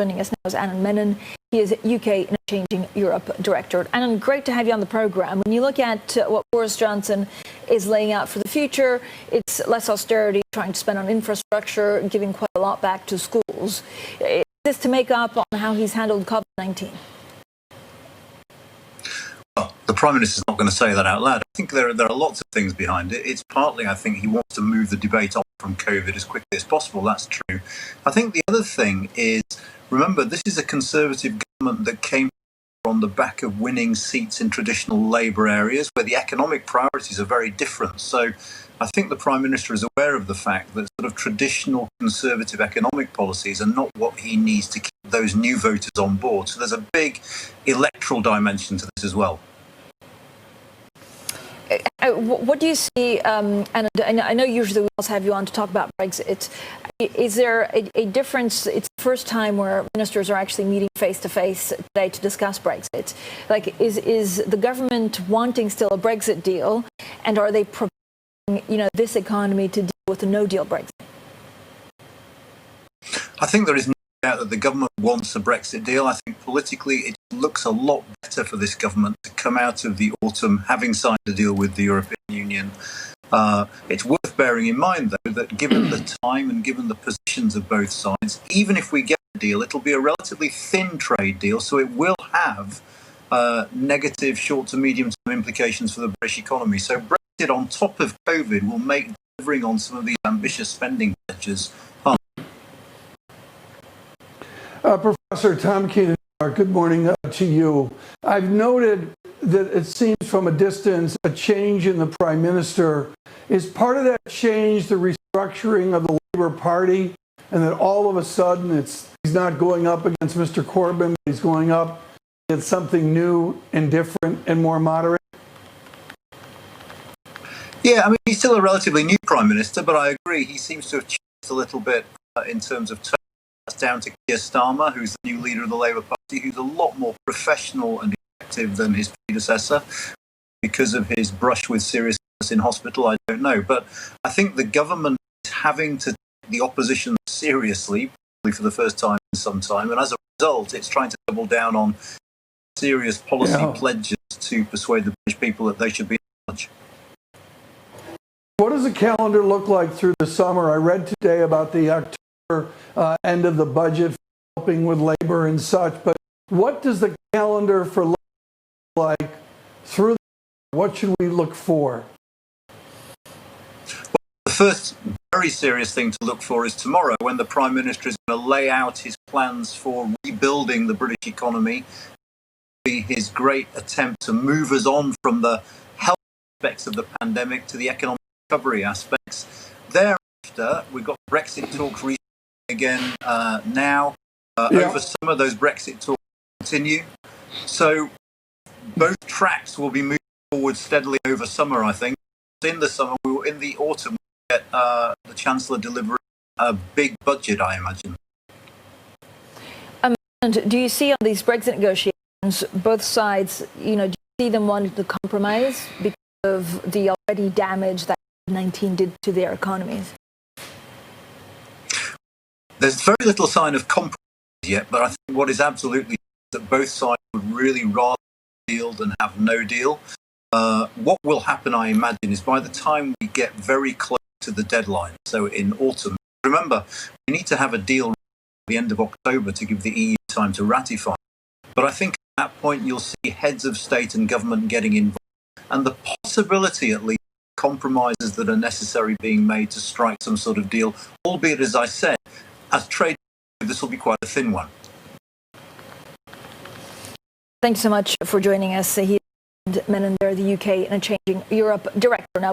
Joining us now is Anand Menon. He is UK Changing Europe Director. Anand, great to have you on the program. When you look at what Boris Johnson is laying out for the future, it's less austerity, trying to spend on infrastructure, giving quite a lot back to schools. Is this to make up on how he's handled COVID-19? Well, the Prime Minister's not going to say that out loud. I think there are lots of things behind it. It's partly, I think, he wants to move the debate on from COVID as quickly as possible. That's true. I think the other thing is, remember, this is a Conservative government that came on the back of winning seats in traditional Labour areas where the economic priorities are very different. So I think the Prime Minister is aware of the fact that sort of traditional Conservative economic policies are not what he needs to keep those new voters on board. So there's a big electoral dimension to this as well. What do you see, and I know usually we also have you on to talk about Brexit. Is there a difference? It's the first time where ministers are actually meeting face-to-face today to discuss Brexit. Like, is the government wanting still a Brexit deal, and are they providing, this economy to deal with a no-deal Brexit? I think there is no doubt that the government wants a Brexit deal. I think politically it looks a lot better for this government to come out of the autumn having signed a deal with the European Union. It's worth bearing in mind, though, that given the time and given the positions of both sides, even if we get a deal, it'll be a relatively thin trade deal, so it will have negative short to medium term implications for the British economy. So Brexit on top of COVID will make delivering on some of these ambitious spending pledges hard. Professor Tom Keenan, good morning to you. I've noted that it seems from a distance a change in the Prime Minister. Is part of that change the restructuring of the Labour Party, and that all of a sudden he's not going up against Mr. Corbyn, but he's going up against something new and different and more moderate? Yeah, I mean, he's still a relatively new Prime Minister, but I agree he seems to have changed a little bit in terms of tone. That's down to Keir Starmer, who's the new leader of the Labour Party, who's a lot more professional and effective than his predecessor. Because of his brush with serious illness in hospital, I don't know. But I think the government is having to take the opposition seriously, probably for the first time in some time. And as a result, it's trying to double down on serious policy pledges to persuade the British people that they should be in charge. What does the calendar look like through the summer? I read today about the October end of the budget, helping with labor and such, but what does the calendar for labor look like through the what should we look for? Well, the first very serious thing to look for is tomorrow, when the Prime Minister is going to lay out his plans for rebuilding the British economy. His great attempt to move us on from the health aspects of the pandemic to the economic recovery aspects. Thereafter, we've got Brexit talks again now. Over summer, those Brexit talks continue. So both tracks will be moving forward steadily over summer, I think. In the summer, in the autumn, we'll get the Chancellor delivering a big budget, I imagine. And do you see on these Brexit negotiations, both sides, do you see them wanting to compromise because of the already damage that COVID-19 did to their economies? There's very little sign of compromise yet, but I think what is absolutely that both sides would really rather deal than have no deal. What will happen, I imagine, is by the time we get very close to the deadline, so in autumn, remember, we need to have a deal at the end of October to give the EU time to ratify. But I think at that point you'll see heads of state and government getting involved, and the possibility, at least, compromises that are necessary being made to strike some sort of deal, albeit, as I said, as trade, this will be quite a thin one. Thanks so much for joining us. He's Anand Menon, the UK Changing Europe Director. Now,